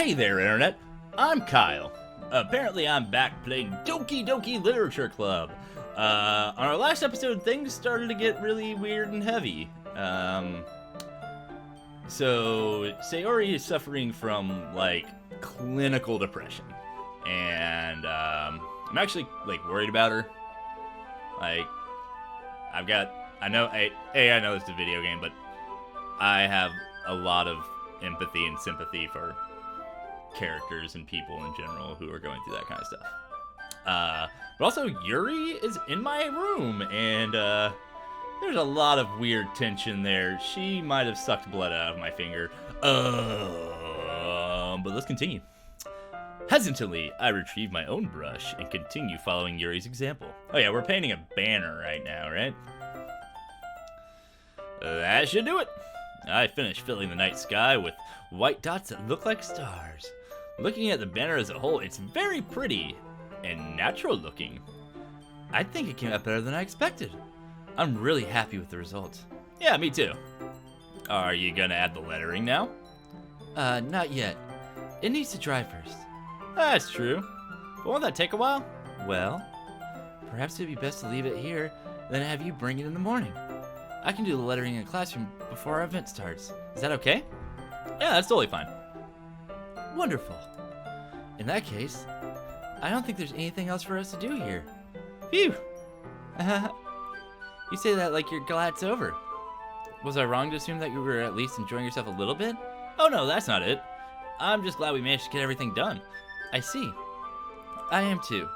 Hey there, Internet. I'm Kyle. Apparently, I'm back playing Doki Doki Literature Club. On our last episode, things started to get really weird and heavy. So Sayori is suffering from, like, clinical depression. And, I'm actually, like, worried about her. Like, I know it's a video game, but I have a lot of empathy and sympathy for characters and people in general who are going through that kind of stuff. But also, Yuri is in my room, and there's a lot of weird tension there. She might have sucked blood out of my finger. But let's continue. Hesitantly, I retrieve my own brush and continue following Yuri's example. Oh yeah, we're painting a banner right now, right? That should do it. I finished filling the night sky with white dots that look like stars. Looking at the banner as a whole, it's very pretty and natural looking. I think it came out better than I expected. I'm really happy with the results. Yeah, me too. Are you gonna add the lettering now? Not yet. It needs to dry first. That's true. But won't that take a while? Well, perhaps it'd be best to leave it here, then have you bring it in the morning. I can do the lettering in the classroom before our event starts. Is that okay? Yeah, that's totally fine. Wonderful. In that case, I don't think there's anything else for us to do here. Phew! You say that like you're glad it's over. Was I wrong to assume that you were at least enjoying yourself a little bit? Oh no, that's not it. I'm just glad we managed to get everything done. I see. I am too.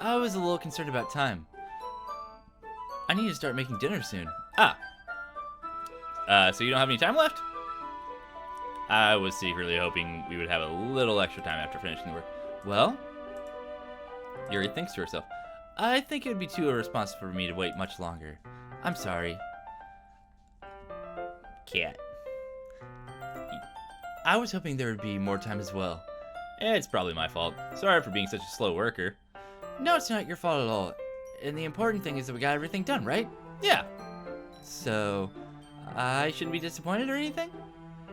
I was a little concerned about time. I need to start making dinner soon. So you don't have any time left? I was secretly hoping we would have a little extra time after finishing the work. Well, Yuri thinks to herself, I think it would be too irresponsible for me to wait much longer. I'm sorry. Cat. I was hoping there would be more time as well. It's probably my fault. Sorry for being such a slow worker. No, it's not your fault at all. And the important thing is that we got everything done, right? Yeah. So, I shouldn't be disappointed or anything?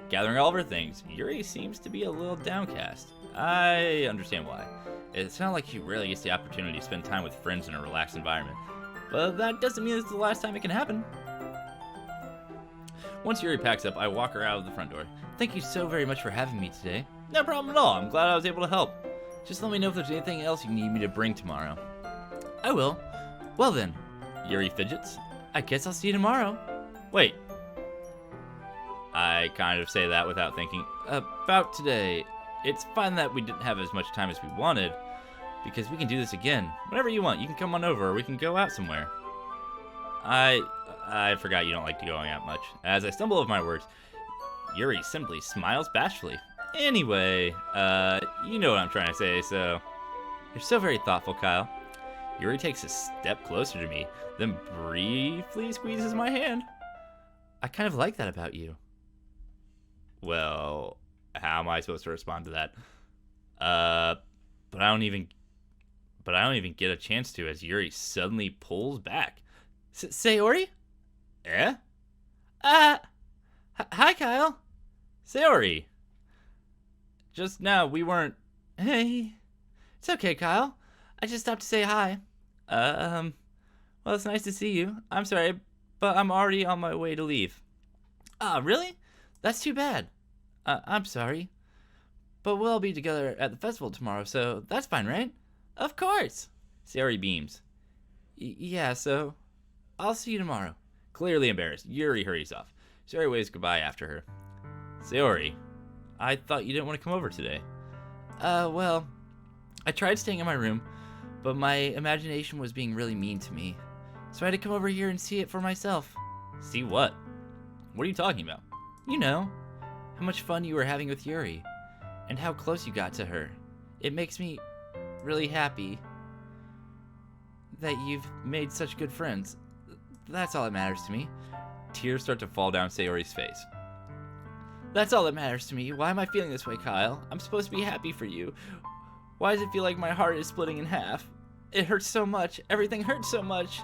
Gathering all of her things, Yuri seems to be a little downcast. I understand why. It's not like she rarely gets the opportunity to spend time with friends in a relaxed environment. But that doesn't mean it's the last time it can happen. Once Yuri packs up, I walk her out of the front door. Thank you so very much for having me today. No problem at all. I'm glad I was able to help. Just let me know if there's anything else you need me to bring tomorrow. I will. Well then, Yuri fidgets. I guess I'll see you tomorrow. Wait. I kind of say that without thinking. About today, it's fine that we didn't have as much time as we wanted, because we can do this again. Whenever you want, you can come on over, or we can go out somewhere. I forgot you don't like to going out much. As I stumble over my words, Yuri simply smiles bashfully. Anyway, you know what I'm trying to say, so... You're so very thoughtful, Kyle. Yuri takes a step closer to me, then briefly squeezes my hand. I kind of like that about you. Well, how am I supposed to respond to that? But I don't even get a chance to as Yuri suddenly pulls back. Sayori? Eh? Hi, Kyle. Sayori. Just now, we weren't... Hey. It's okay, Kyle. I just stopped to say hi. Well, it's nice to see you. I'm sorry, but I'm already on my way to leave. Really? That's too bad. I'm sorry. But we'll all be together at the festival tomorrow, so that's fine, right? Of course. Sayori beams. Yeah, so I'll see you tomorrow. Clearly embarrassed, Yuri hurries off. Sayori waves goodbye after her. Sayori, I thought you didn't want to come over today. Well, I tried staying in my room, but my imagination was being really mean to me. So I had to come over here and see it for myself. See what? What are you talking about? You know, how much fun you were having with Yuri, and how close you got to her. It makes me really happy that you've made such good friends. That's all that matters to me. Tears start to fall down Sayori's face. That's all that matters to me. Why am I feeling this way, Kyle? I'm supposed to be happy for you. Why does it feel like my heart is splitting in half? It hurts so much. Everything hurts so much.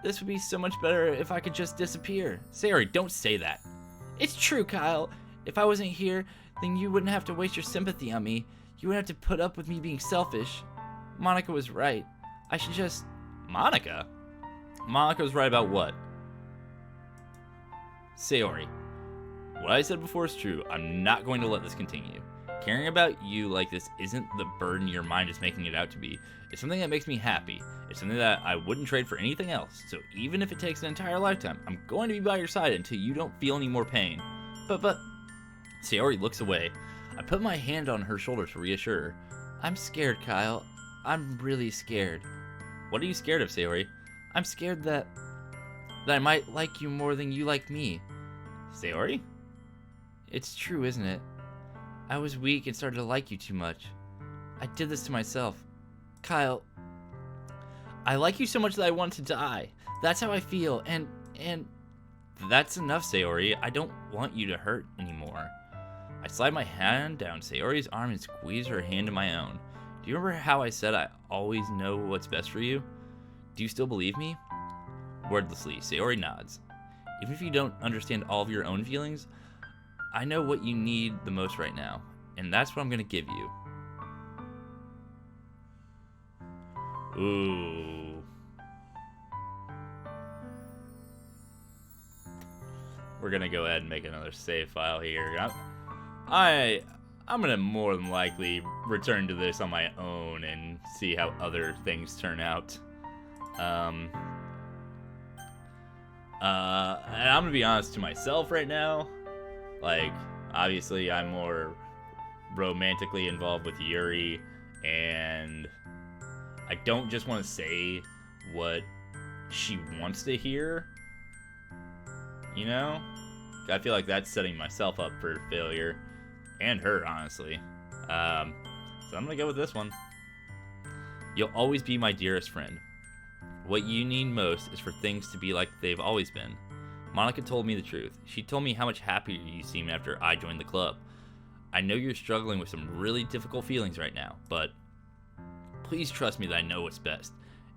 This would be so much better if I could just disappear. Sayori, don't say that. It's true, Kyle. If I wasn't here, then you wouldn't have to waste your sympathy on me. You wouldn't have to put up with me being selfish. Monica was right. I should just... Monica? Monica was right about what? Sayori, what I said before is true. I'm not going to let this continue. Caring about you like this isn't the burden your mind is making it out to be. It's something that makes me happy. It's something that I wouldn't trade for anything else. So even if it takes an entire lifetime, I'm going to be by your side until you don't feel any more pain. But... Sayori looks away. I put my hand on her shoulder to reassure her. I'm scared, Kyle. I'm really scared. What are you scared of, Sayori? I'm scared that I might like you more than you like me. Sayori? It's true, isn't it? I was weak and started to like you too much. I did this to myself. Kyle, I like you so much that I want to die. That's how I feel, and... That's enough, Sayori. I don't want you to hurt anymore. I slide my hand down Sayori's arm and squeeze her hand in my own. Do you remember how I said I always know what's best for you? Do you still believe me? Wordlessly, Sayori nods. Even if you don't understand all of your own feelings, I know what you need the most right now, and that's what I'm going to give you. Ooh. We're going to go ahead and make another save file here. I'm going to more than likely return to this on my own and see how other things turn out. And I'm going to be honest to myself right now. Like, obviously, I'm more romantically involved with Yuri, and I don't just want to say what she wants to hear, you know? I feel like that's setting myself up for failure, and her, honestly. So I'm gonna go with this one. You'll always be my dearest friend. What you need most is for things to be like they've always been. Monica told me the truth. She told me how much happier you seem after I joined the club. I know you're struggling with some really difficult feelings right now, but please trust me that I know what's best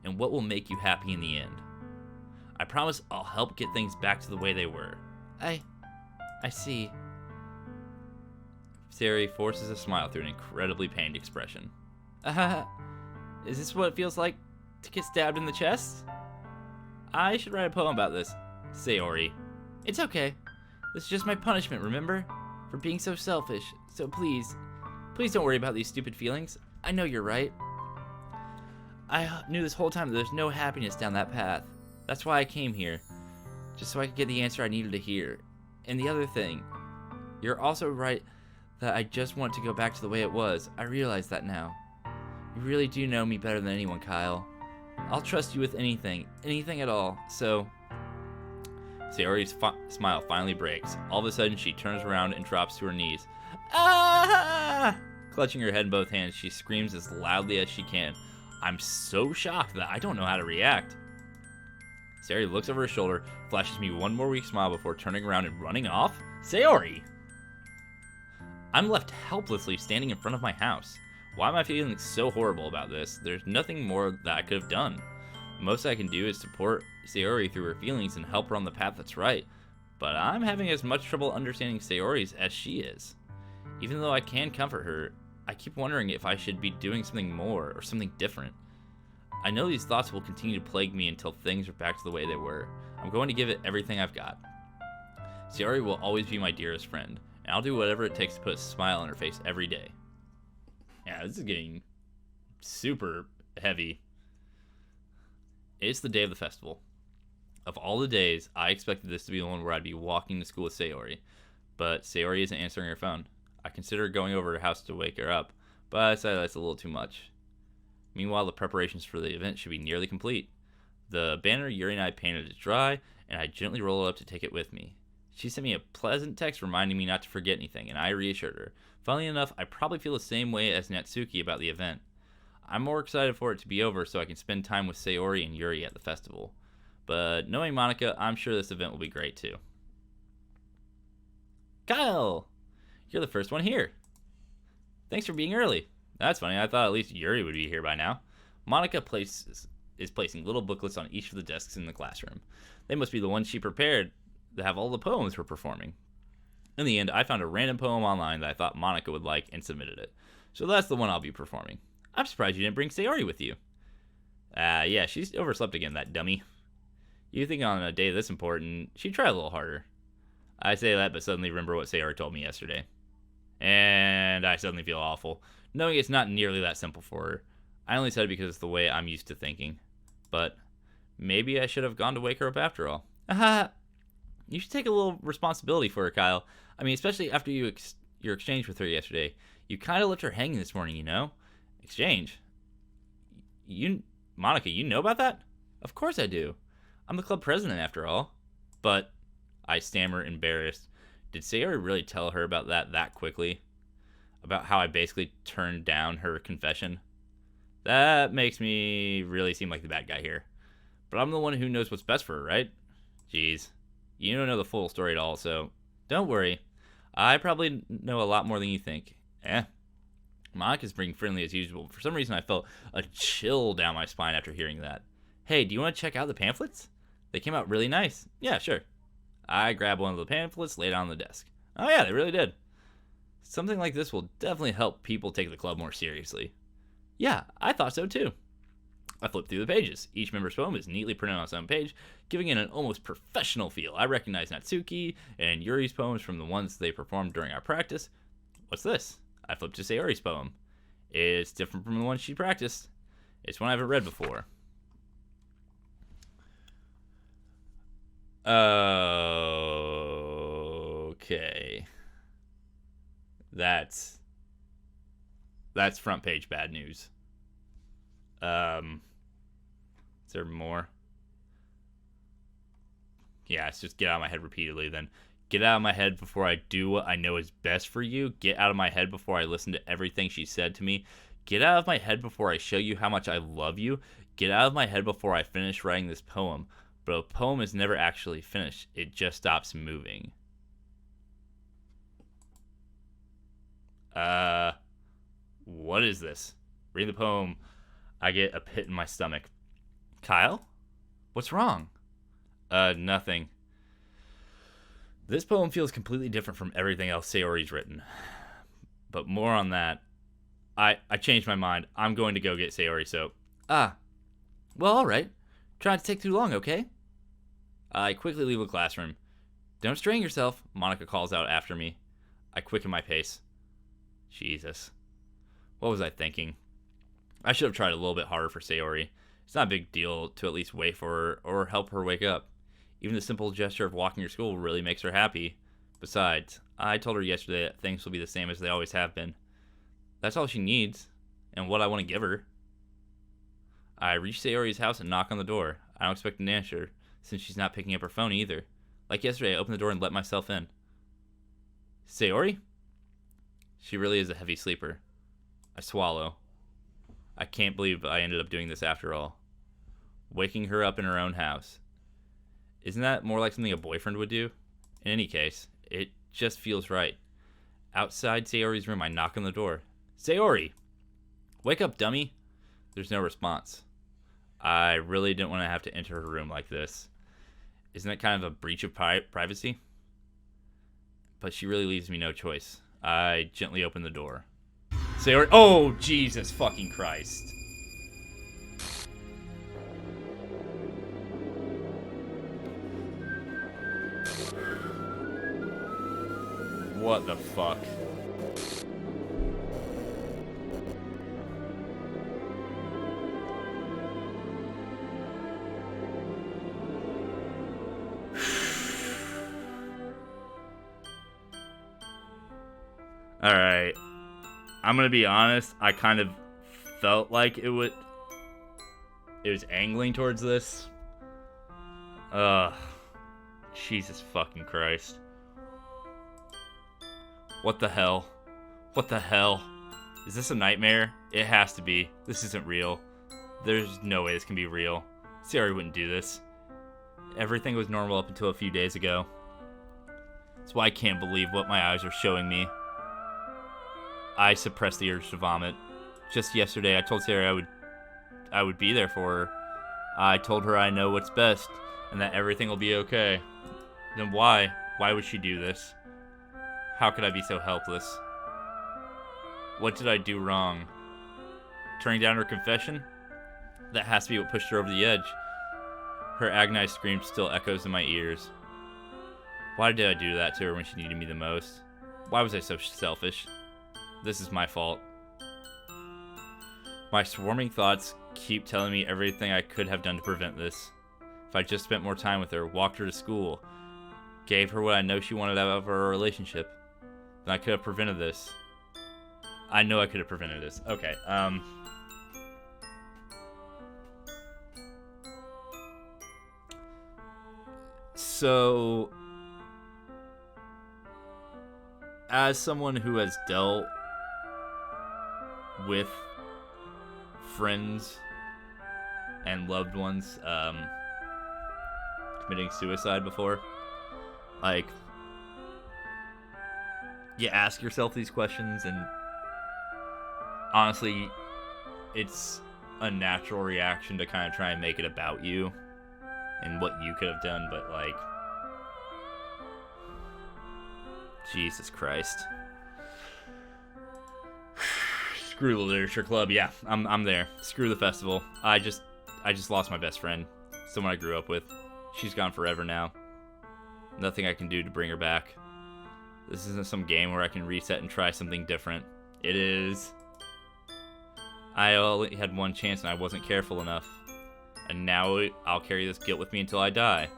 and what will make you happy in the end. I promise I'll help get things back to the way they were. I see. Sayori forces a smile through an incredibly pained expression. Is this what it feels like to get stabbed in the chest? I should write a poem about this. Sayori. It's okay. This is just my punishment, remember? For being so selfish. So please don't worry about these stupid feelings. I know you're right. I knew this whole time that there's no happiness down that path. That's why I came here. Just so I could get the answer I needed to hear. And the other thing, you're also right that I just want to go back to the way it was. I realize that now. You really do know me better than anyone, Kyle. I'll trust you with anything at all, so... Sayori's smile finally breaks. All of a sudden, she turns around and drops to her knees. Ah! Clutching her head in both hands, she screams as loudly as she can. I'm so shocked that I don't know how to react. Sayori looks over her shoulder, flashes me one more weak smile before turning around and running off. Sayori! I'm left helplessly standing in front of my house. Why am I feeling so horrible about this? There's nothing more that I could have done. The most I can do is support Sayori through her feelings and help her on the path that's right. But I'm having as much trouble understanding Sayori's as she is. Even though I can comfort her, I keep wondering if I should be doing something more or something different. I know these thoughts will continue to plague me until things are back to the way they were. I'm going to give it everything I've got. Sayori will always be my dearest friend, and I'll do whatever it takes to put a smile on her face every day. Yeah, this is getting super heavy. It's the day of the festival. Of all the days, I expected this to be the one where I'd be walking to school with Sayori, but Sayori isn't answering her phone. I considered going over to her house to wake her up, but I decided that's a little too much. Meanwhile, the preparations for the event should be nearly complete. The banner Yuri and I painted is dry, and I gently roll it up to take it with me. She sent me a pleasant text reminding me not to forget anything, and I reassured her. Funnily enough, I probably feel the same way as Natsuki about the event. I'm more excited for it to be over so I can spend time with Sayori and Yuri at the festival. But knowing Monica, I'm sure this event will be great too. Kyle! You're the first one here. Thanks for being early. That's funny, I thought at least Yuri would be here by now. Monica is placing little booklets on each of the desks in the classroom. They must be the ones she prepared to have all the poems we're performing. In the end, I found a random poem online that I thought Monica would like and submitted it. So that's the one I'll be performing. I'm surprised you didn't bring Sayori with you. Yeah, she's overslept again, that dummy. You think on a day this important, she'd try a little harder. I say that, but suddenly remember what Sayori told me yesterday. And I suddenly feel awful, knowing it's not nearly that simple for her. I only said it because it's the way I'm used to thinking. But maybe I should have gone to wake her up after all. Haha. You should take a little responsibility for her, Kyle. I mean, especially after your exchange with her yesterday. You kind of left her hanging this morning, you know? Exchange? Monica, you know about that? Of course I do. I'm the club president after all. But, I stammer, embarrassed. Did Sayori really tell her about that quickly? About how I basically turned down her confession? That makes me really seem like the bad guy here. But I'm the one who knows what's best for her, right? Jeez. You don't know the full story at all, so don't worry. I probably know a lot more than you think. Monica's being friendly as usual. For some reason, I felt a chill down my spine after hearing that. Hey, do you want to check out the pamphlets? They came out really nice. Yeah, sure. I grabbed one of the pamphlets, laid it on the desk. Oh yeah, they really did. Something like this will definitely help people take the club more seriously. Yeah, I thought so too. I flipped through the pages. Each member's poem is neatly printed on its own page, giving it an almost professional feel. I recognize Natsuki and Yuri's poems from the ones they performed during our practice. What's this? I flipped to Sayori's poem. It's different from the one she practiced. It's one I haven't read before. Okay. That's front page bad news. Is there more? Yeah, it's just get out of my head repeatedly then. Get out of my head before I do what I know is best for you. Get out of my head before I listen to everything she said to me. Get out of my head before I show you how much I love you. Get out of my head before I finish writing this poem. But a poem is never actually finished. It just stops moving. What is this? Reading the poem, I get a pit in my stomach. Kyle? What's wrong? Nothing. This poem feels completely different from everything else Sayori's written. But more on that. I changed my mind. I'm going to go get Sayori, so... Well, alright. Try not to take too long, okay? I quickly leave the classroom. Don't strain yourself, Monica calls out after me. I quicken my pace. Jesus. What was I thinking? I should have tried a little bit harder for Sayori. It's not a big deal to at least wait for her or help her wake up. Even the simple gesture of walking her school really makes her happy. Besides, I told her yesterday that things will be the same as they always have been. That's all she needs, and what I want to give her. I reach Sayori's house and knock on the door. I don't expect an answer, since she's not picking up her phone either. Like yesterday, I opened the door and let myself in. Sayori? She really is a heavy sleeper. I swallow. I can't believe I ended up doing this after all. Waking her up in her own house. Isn't that more like something a boyfriend would do? In any case, it just feels right. Outside Sayori's room, I knock on the door. Sayori! Wake up, dummy! There's no response. I really didn't want to have to enter her room like this. Isn't that kind of a breach of privacy? But she really leaves me no choice. I gently open the door. Sayori... Oh, Jesus fucking Christ. What the fuck? Alright. I'm gonna be honest, I kind of felt like it was angling towards this. Jesus fucking Christ. What the hell? What the hell? Is this a nightmare? It has to be. This isn't real. There's no way this can be real. Sayori wouldn't do this. Everything was normal up until a few days ago. That's why I can't believe what my eyes are showing me. I suppressed the urge to vomit. Just yesterday, I told Sayori I would be there for her. I told her I know what's best, and that everything will be okay. Then why? Why would she do this? How could I be so helpless? What did I do wrong? Turning down her confession? That has to be what pushed her over the edge. Her agonized scream still echoes in my ears. Why did I do that to her when she needed me the most? Why was I so selfish? This is my fault. My swarming thoughts keep telling me everything I could have done to prevent this. If I just spent more time with her, walked her to school, gave her what I know she wanted out of our relationship, then I could have prevented this. I know I could have prevented this. Okay, So, as someone who has dealt with friends and loved ones committing suicide before, like, you ask yourself these questions, and honestly, it's a natural reaction to kind of try and make it about you and what you could have done, but like, Jesus Christ. Screw the literature club. Yeah, I'm there. Screw the festival. I just lost my best friend, someone I grew up with. She's gone forever now. Nothing I can do to bring her back. This isn't some game where I can reset and try something different. It is. I only had one chance and I wasn't careful enough. And now I'll carry this guilt with me until I die.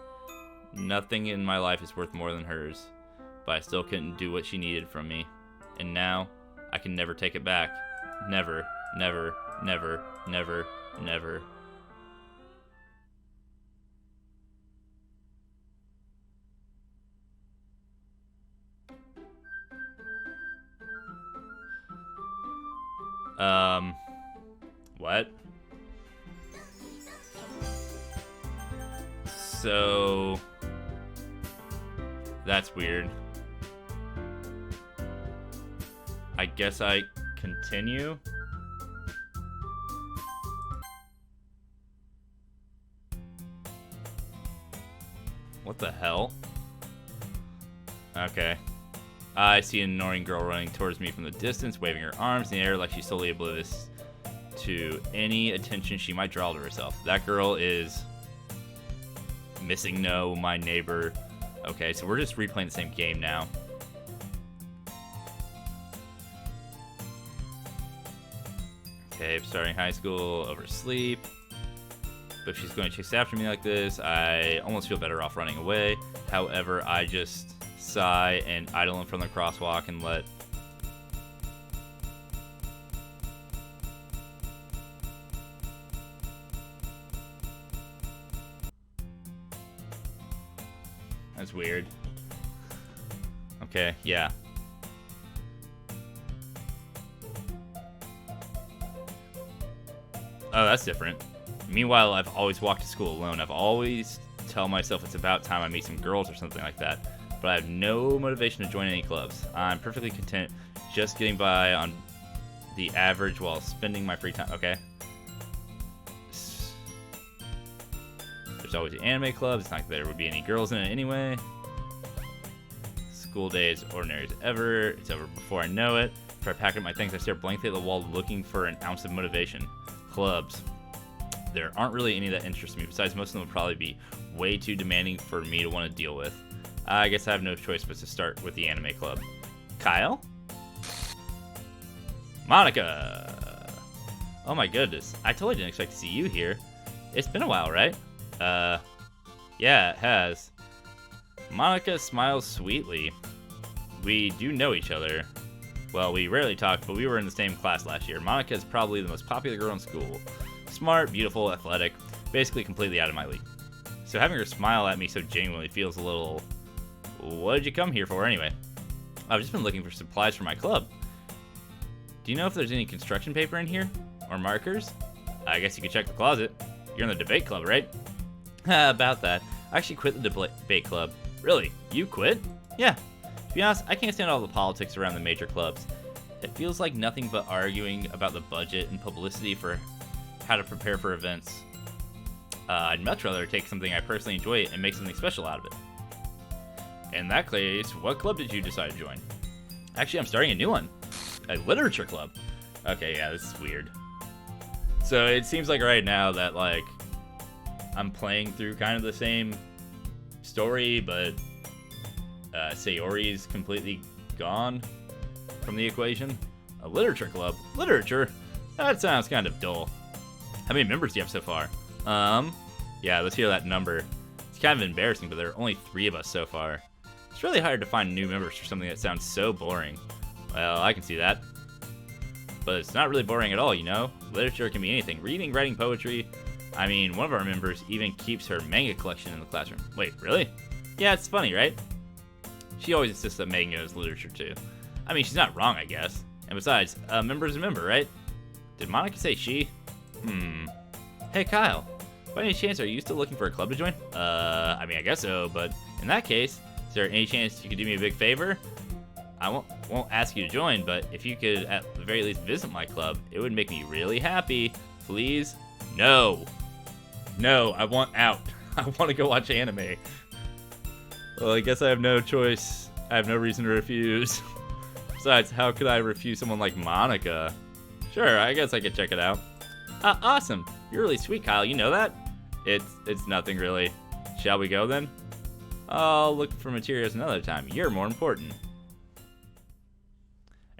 Nothing in my life is worth more than hers. But I still couldn't do what she needed from me. And now, I can never take it back. Never, never, never, never, never. What? So, that's weird. I guess I continue. What the hell? Okay. I see an annoying girl running towards me from the distance, waving her arms in the air like she's solely oblivious to any attention she might draw to herself. That girl is Missing No, my neighbor. Okay, so we're just replaying the same game now. Okay, starting high school, oversleep. But if she's going to chase after me like this, I almost feel better off running away. However, I just sigh and idle in front of the crosswalk and let... That's weird. Okay, yeah. Oh, that's different. Meanwhile, I've always walked to school alone. I've always tell myself it's about time I meet some girls or something like that. But I have no motivation to join any clubs. I'm perfectly content just getting by on the average while spending my free time. Okay. There's always the anime club. It's not like there would be any girls in it anyway. School day is ordinary as ever. It's over before I know it. After I pack up my things, I stare blankly at the wall looking for an ounce of motivation. Clubs. There aren't really any that interest me. Besides, most of them would probably be way too demanding for me to want to deal with. I guess I have no choice but to start with the anime club. Kyle? Monica! Oh my goodness. I totally didn't expect to see you here. It's been a while, right? Yeah, it has. Monica smiles sweetly. We do know each other. Well, we rarely talk, but we were in the same class last year. Monica is probably the most popular girl in school. Smart, beautiful, athletic, basically completely out of my league. So having her smile at me so genuinely feels a little... What did you come here for anyway? I've just been looking for supplies for my club. Do you know if there's any construction paper in here? Or markers? I guess you could check the closet. You're in the debate club, right? About that. I actually quit the debate club. Really? You quit? Yeah. To be honest, I can't stand all the politics around the major clubs. It feels like nothing but arguing about the budget and publicity for how to prepare for events. I'd much rather take something I personally enjoy and make something special out of it. In that case, what club did you decide to join? Actually, I'm starting a new one. A literature club. Okay, yeah, this is weird. So it seems like right now that, like, I'm playing through kind of the same story, but Sayori's completely gone from the equation. A literature club? Literature? That sounds kind of dull. How many members do you have so far? Yeah, let's hear that number. It's kind of embarrassing, but there are only 3 of us so far. It's really hard to find new members for something that sounds so boring. Well, I can see that. But it's not really boring at all, you know? Literature can be anything. Reading, writing, poetry. I mean, one of our members even keeps her manga collection in the classroom. Wait, really? Yeah, it's funny, right? She always insists that manga is literature, too. I mean, she's not wrong, I guess. And besides, a member's a member, right? Did Monica say she? Hey, Kyle. By any chance, are you still looking for a club to join? I mean, I guess so, but in that case, is there any chance you could do me a big favor? I won't ask you to join, but if you could at the very least visit my club, it would make me really happy. Please? No. No, I want out. I want to go watch anime. Well, I guess I have no choice. I have no reason to refuse. Besides, how could I refuse someone like Monica? Sure, I guess I could check it out. Awesome. You're really sweet, Kyle. You know that? It's nothing really. Shall we go then? I'll look for materials another time. You're more important.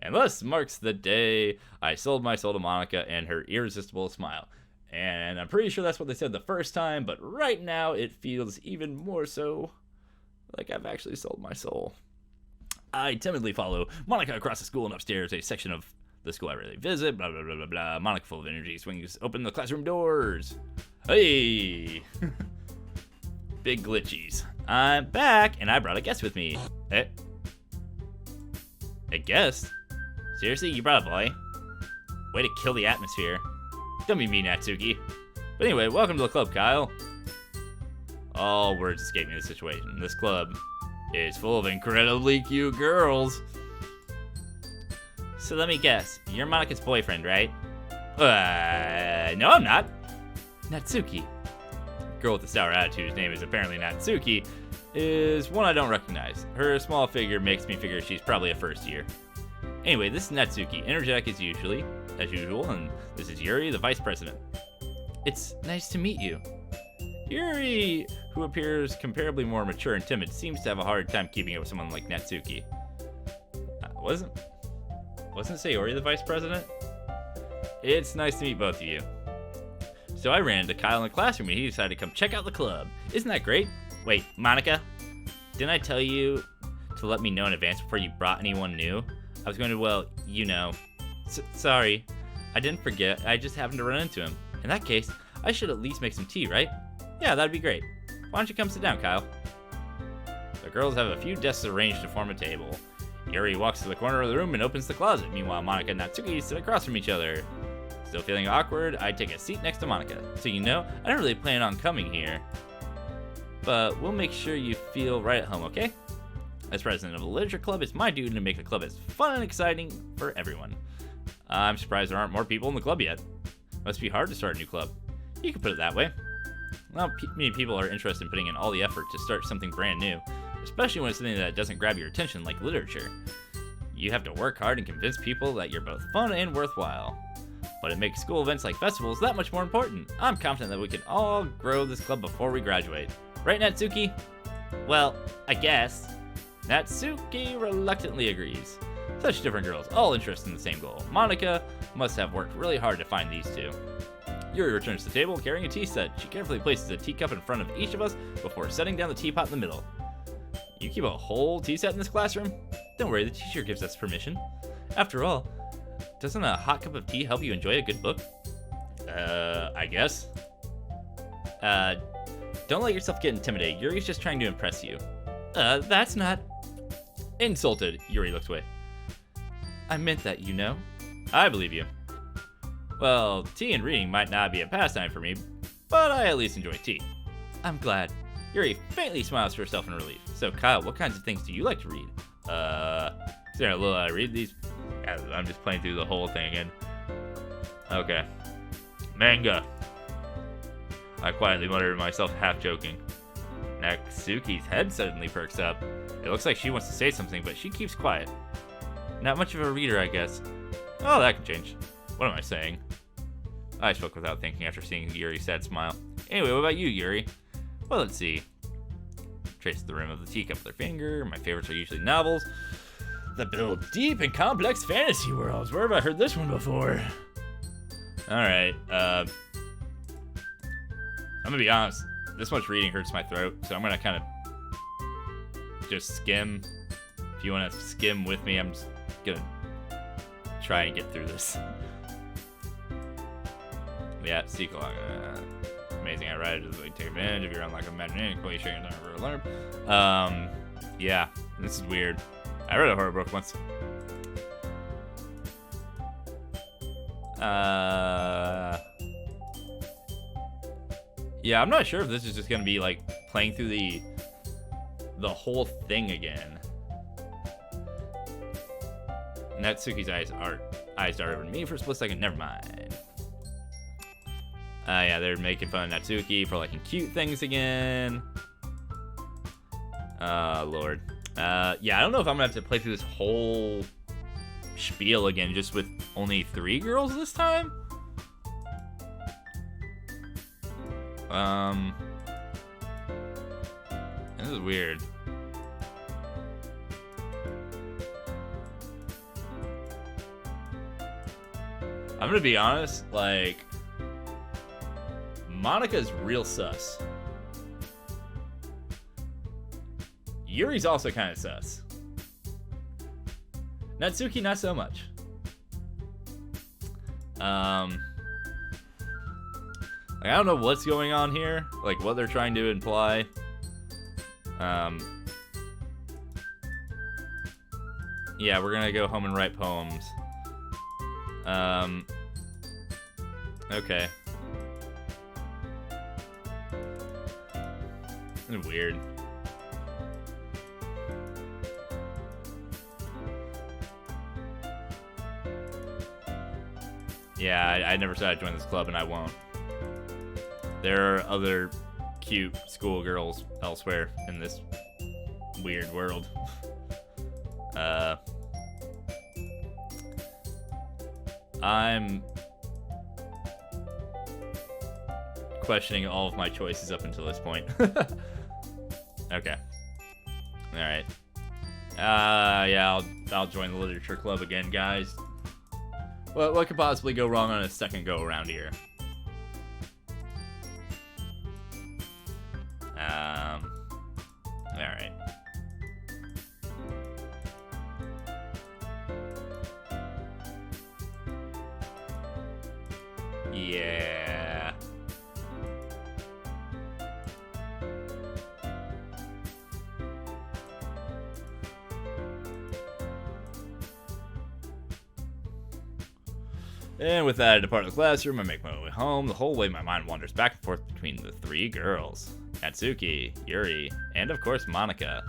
And thus marks the day I sold my soul to Monica and her irresistible smile. And I'm pretty sure that's what they said the first time, but right now it feels even more so like I've actually sold my soul. I timidly follow Monica across the school and upstairs, a section of the school I rarely visit, blah, blah, blah, blah, blah. Monica, full of energy, swings open the classroom doors. Hey! Big glitchies. I'm back, and I brought a guest with me. A guest? Seriously, you brought a boy? Way to kill the atmosphere. Don't be mean, Natsuki. But anyway, welcome to the club, Kyle. All words escape me in this situation. This club is full of incredibly cute girls. So let me guess, you're Monica's boyfriend, right? No, I'm not. Natsuki. Girl with the sour attitude, whose name is apparently Natsuki, is one I don't recognize. Her small figure makes me figure she's probably a first year. Anyway, this is Natsuki, energetic as usual, and this is Yuri, the vice president. It's nice to meet you. Yuri, who appears comparably more mature and timid, seems to have a hard time keeping up with someone like Natsuki. Wasn't Sayori the vice president? It's nice to meet both of you. So I ran into Kyle in the classroom and he decided to come check out the club. Isn't that great? Wait, Monica? Didn't I tell you to let me know in advance before you brought anyone new? I was going to, well, you know. Sorry. I didn't forget. I just happened to run into him. In that case, I should at least make some tea, right? Yeah, that'd be great. Why don't you come sit down, Kyle? The girls have a few desks arranged to form a table. Yuri walks to the corner of the room and opens the closet. Meanwhile, Monica and Natsuki sit across from each other. Still feeling awkward, I take a seat next to Monica. So you know, I don't really plan on coming here. But we'll make sure you feel right at home, okay? As president of the literature club, it's my duty to make the club as fun and exciting for everyone. I'm surprised there aren't more people in the club yet. Must be hard to start a new club. You can put it that way. Not many people are interested in putting in all the effort to start something brand new, especially when it's something that doesn't grab your attention like literature. You have to work hard and convince people that you're both fun and worthwhile. But it makes school events like festivals that much more important. I'm confident that we can all grow this club before we graduate. Right, Natsuki? Well, I guess. Natsuki reluctantly agrees. Such different girls, all interested in the same goal. Monica must have worked really hard to find these two. Yuri returns to the table carrying a tea set. She carefully places a teacup in front of each of us before setting down the teapot in the middle. You keep a whole tea set in this classroom? Don't worry, the teacher gives us permission. After all, doesn't a hot cup of tea help you enjoy a good book? I guess. Don't let yourself get intimidated. Yuri's just trying to impress you. That's not... Insulted, Yuri looks away. I meant that, you know. I believe you. Well, tea and reading might not be a pastime for me, but I at least enjoy tea. I'm glad. Yuri faintly smiles to herself in relief. So, Kyle, what kinds of things do you like to read? Sarah, will I read these? I'm just playing through the whole thing again. Okay. Manga. I quietly mutter to myself, half joking. Natsuki's head suddenly perks up. It looks like she wants to say something, but she keeps quiet. Not much of a reader, I guess. Oh, that can change. What am I saying? I spoke without thinking after seeing Yuri's sad smile. Anyway, what about you, Yuri? Well, let's see. Trace the rim of the teacup with their finger. My favorites are usually novels that build deep and complex fantasy worlds. Where have I heard this one before? Alright, I'm gonna be honest. This much reading hurts my throat, so I'm gonna kind of just skim. If you want to skim with me, I'm just gonna try and get through this. Yeah, sequel. Amazing. I write it as a way to take advantage of your own lack of imagination. Sharing time for learn. Yeah, this is weird. I read a horror book once. Yeah, I'm not sure if this is just gonna be like playing through the whole thing again. Natsuki's eyes darted over to me for a split second. Never mind. Yeah, they're making fun of Natsuki for liking cute things again. Lord. Yeah, I don't know if I'm gonna have to play through this whole spiel again just with only 3 girls this time. This is weird. I'm gonna be honest, like, Monika's real sus. Yuri's also kind of sus. Natsuki, not so much. Like, I don't know what's going on here, like what they're trying to imply. Yeah, we're gonna go home and write poems. Okay. This is weird. Yeah, I never said I'd join this club, and I won't. There are other cute schoolgirls elsewhere in this weird world. I'm questioning all of my choices up until this point. Okay. Alright. Yeah, I'll join the literature club again, guys. What could possibly go wrong on a second go around here? Alright. Yeah. And with that, I depart the classroom. I make my way home. The whole way, my mind wanders back and forth between the 3 girls. Natsuki, Yuri, and of course, Monika.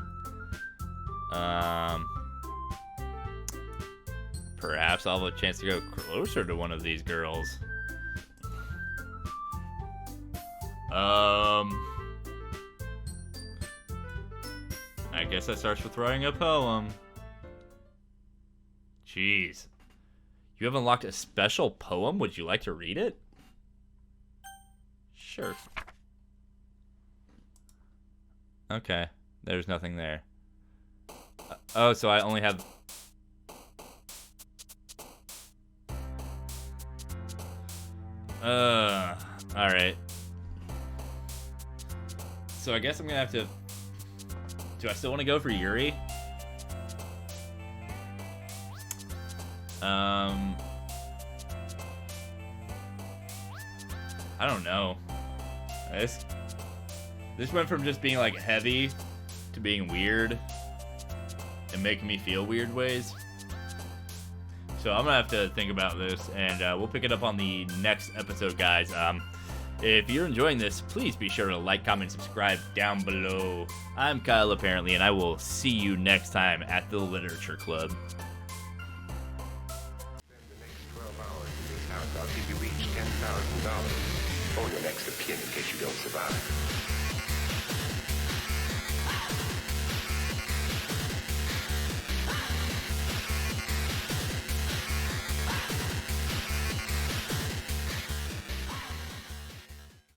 Perhaps I'll have a chance to go closer to one of these girls. I guess that starts with writing a poem. Jeez. You have unlocked a special poem? Would you like to read it? Sure. Okay. There's nothing there. Oh, so I only have... Alright. So I guess I'm gonna have to... Do I still want to go for Yuri? I don't know. This went from just being like heavy to being weird and making me feel weird ways. So I'm gonna have to think about this, and we'll pick it up on the next episode, guys. If you're enjoying this, please be sure to like, comment, subscribe down below. I'm Kyle, apparently, and I will see you next time at the Literature Club. I'll give you each $10,000 or your next of kin in case you don't survive.